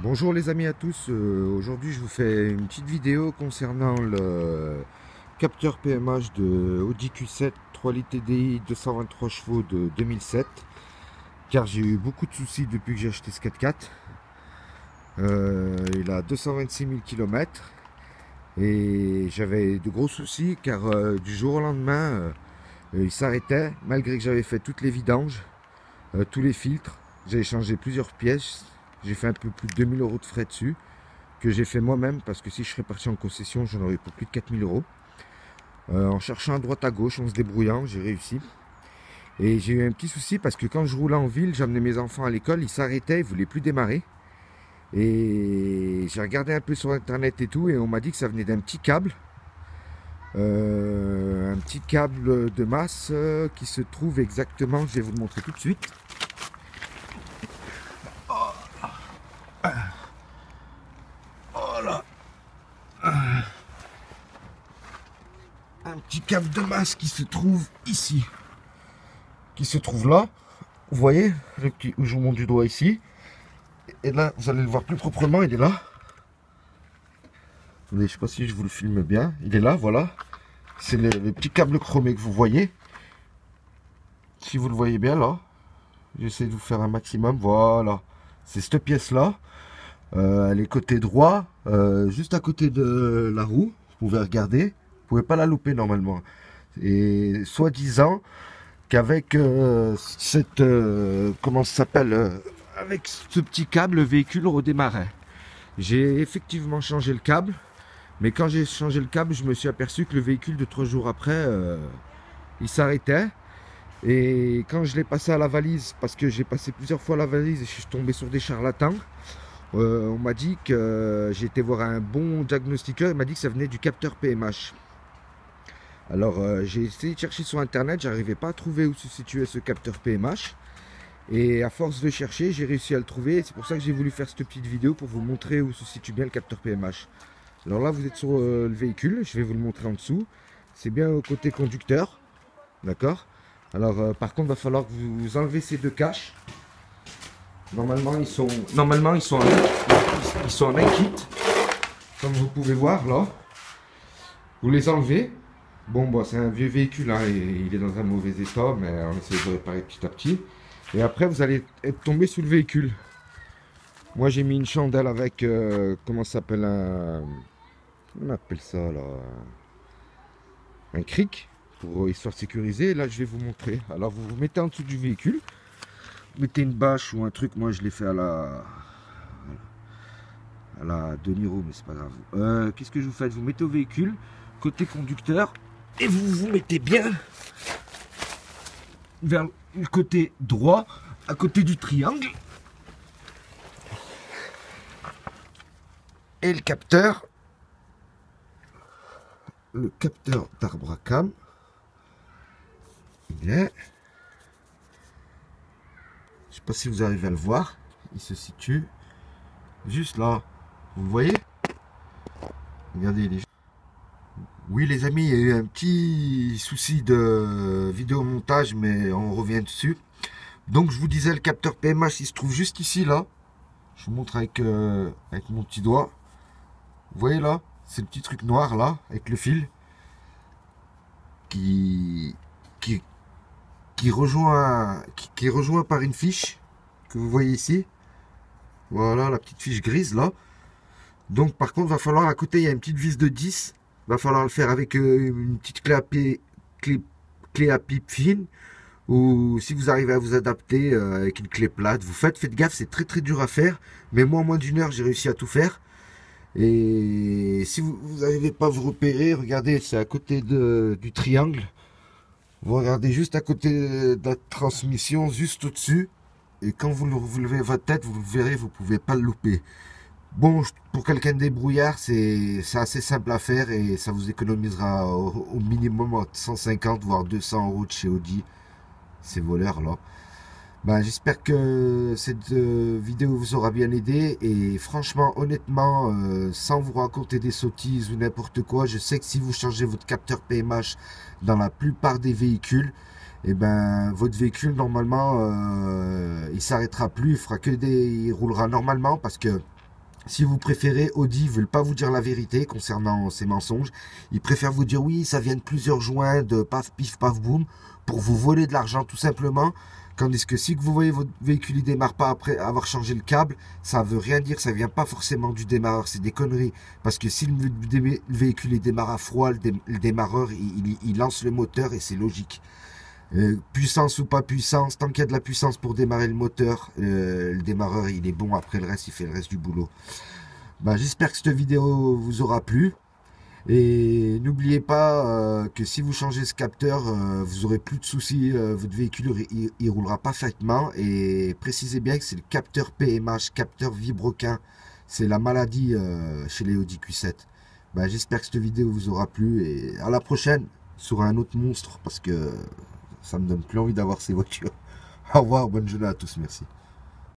Bonjour les amis à tous, aujourd'hui je vous fais une petite vidéo concernant le capteur PMH de Audi Q7 3 litres TDI 223 chevaux de 2007, car j'ai eu beaucoup de soucis depuis que j'ai acheté ce 4x4. Il a 226 000 km et j'avais de gros soucis car du jour au lendemain il s'arrêtait malgré que j'avais fait toutes les vidanges, tous les filtres, j'avais changé plusieurs pièces. J'ai fait un peu plus de 2000 € de frais dessus, que j'ai fait moi-même, parce que si je serais parti en concession, j'en aurais pour plus de 4000 €. En cherchant à droite à gauche, en se débrouillant, j'ai réussi. Et j'ai eu un petit souci, parce que quand je roulais en ville, j'amenais mes enfants à l'école, ils s'arrêtaient, ils ne voulaient plus démarrer. Et j'ai regardé un peu sur internet et tout, et on m'a dit que ça venait d'un petit câble. Un petit câble de masse qui se trouve exactement, je vais vous le montrer tout de suite. Voilà. Un petit câble de masse qui se trouve ici. Qui se trouve là. Vous voyez, le petit, où je vous montre du doigt ici. Et là, vous allez le voir plus proprement, il est là. Attendez, je ne sais pas si je vous le filme bien. Il est là, voilà. C'est le petit câble chromé que vous voyez. Si vous le voyez bien là. J'essaie de vous faire un maximum. Voilà. C'est cette pièce-là. Elle est côté droit, juste à côté de la roue. Vous pouvez regarder. Vous pouvez pas la louper normalement. Et soi-disant qu'avec cette comment ça s'appelle, avec ce petit câble, le véhicule redémarrait. J'ai effectivement changé le câble, mais quand j'ai changé le câble, je me suis aperçu que le véhicule de 3 jours après, il s'arrêtait. Et quand je l'ai passé à la valise, parce que j'ai passé plusieurs fois la valise et je suis tombé sur des charlatans. On m'a dit que j'ai été voir un bon diagnostiqueur, il m'a dit que ça venait du capteur PMH. Alors j'ai essayé de chercher sur internet, j'arrivais pas à trouver où se situait ce capteur PMH. Et à force de chercher, j'ai réussi à le trouver. C'est pour ça que j'ai voulu faire cette petite vidéo pour vous montrer où se situe bien le capteur PMH. Alors là vous êtes sur le véhicule, je vais vous le montrer en dessous. C'est bien au côté conducteur, d'accord. Alors par contre il va falloir que vous enlevez ces deux caches. Normalement ils sont en un kit, comme vous pouvez voir là. Vous les enlevez. Bon, bah, c'est un vieux véhicule, hein, et il est dans un mauvais état, mais on essaie de réparer petit à petit. Et après vous allez être tombé sous le véhicule. Moi j'ai mis une chandelle avec comment ça s'appelle, on appelle ça là, un cric, pour histoire sécurisée. Et là je vais vous montrer. Alors vous vous mettez en dessous du véhicule. Mettez une bâche ou un truc, moi je l'ai fait à la De Niro, mais c'est pas grave. Qu'est-ce que je vous fais? Vous mettez au véhicule, côté conducteur, et vous vous mettez bien vers le côté droit, à côté du triangle. Et le capteur d'arbre à cam, il est... Je sais pas si vous arrivez à le voir, il se situe juste là. Vous le voyez? Regardez les... Oui les amis, il y a eu un petit souci de vidéo montage, mais on revient dessus. Donc je vous disais, le capteur PMH il se trouve juste ici là. Je vous montre avec mon petit doigt. Vous voyez là, c'est le petit truc noir là avec le fil qui est rejoint par une fiche que vous voyez ici. Voilà la petite fiche grise là. Donc par contre va falloir, à côté il y a une petite vis de 10. Va falloir le faire avec une petite clé à pipe fine. Ou si vous arrivez à vous adapter avec une clé plate, faites gaffe, c'est très dur à faire. Mais moi en moins d'une heure j'ai réussi à tout faire. Et si vous n'arrivez pas à vous repérer, regardez, c'est à côté du triangle. Vous regardez juste à côté de la transmission, juste au-dessus. Et quand vous levez votre tête, vous le verrez, vous ne pouvez pas le louper. Bon, pour quelqu'un de débrouillard, c'est assez simple à faire et ça vous économisera au minimum 150 voire 200 € de chez Audi, ces voleurs là. Ben, j'espère que cette vidéo vous aura bien aidé et franchement, honnêtement, sans vous raconter des sottises ou n'importe quoi, je sais que si vous changez votre capteur PMH dans la plupart des véhicules, et ben votre véhicule normalement il s'arrêtera plus, il roulera normalement parce que Si vous préférez, Audi ne veulent pas vous dire la vérité concernant ces mensonges. Ils préfèrent vous dire oui, ça vient de plusieurs joints, de paf, pif, paf, boum, pour vous voler de l'argent tout simplement. Tandis que si vous voyez votre véhicule ne démarre pas après avoir changé le câble, ça veut rien dire, ça vient pas forcément du démarreur, c'est des conneries. Parce que si le véhicule il démarre à froid, le démarreur il lance le moteur et c'est logique. Puissance ou pas puissance, tant qu'il y a de la puissance pour démarrer le moteur, le démarreur il est bon, après le reste il fait le reste du boulot. Bah, j'espère que cette vidéo vous aura plu. Et n'oubliez pas que si vous changez ce capteur, vous aurez plus de soucis, votre véhicule il roulera parfaitement. Et précisez bien que c'est le capteur PMH, capteur vibroquin. C'est la maladie chez les Audi Q7. Bah, j'espère que cette vidéo vous aura plu et à la prochaine sur un autre monstre parce que ça me donne plus envie d'avoir ces voitures. Au revoir, bonne journée à tous, merci.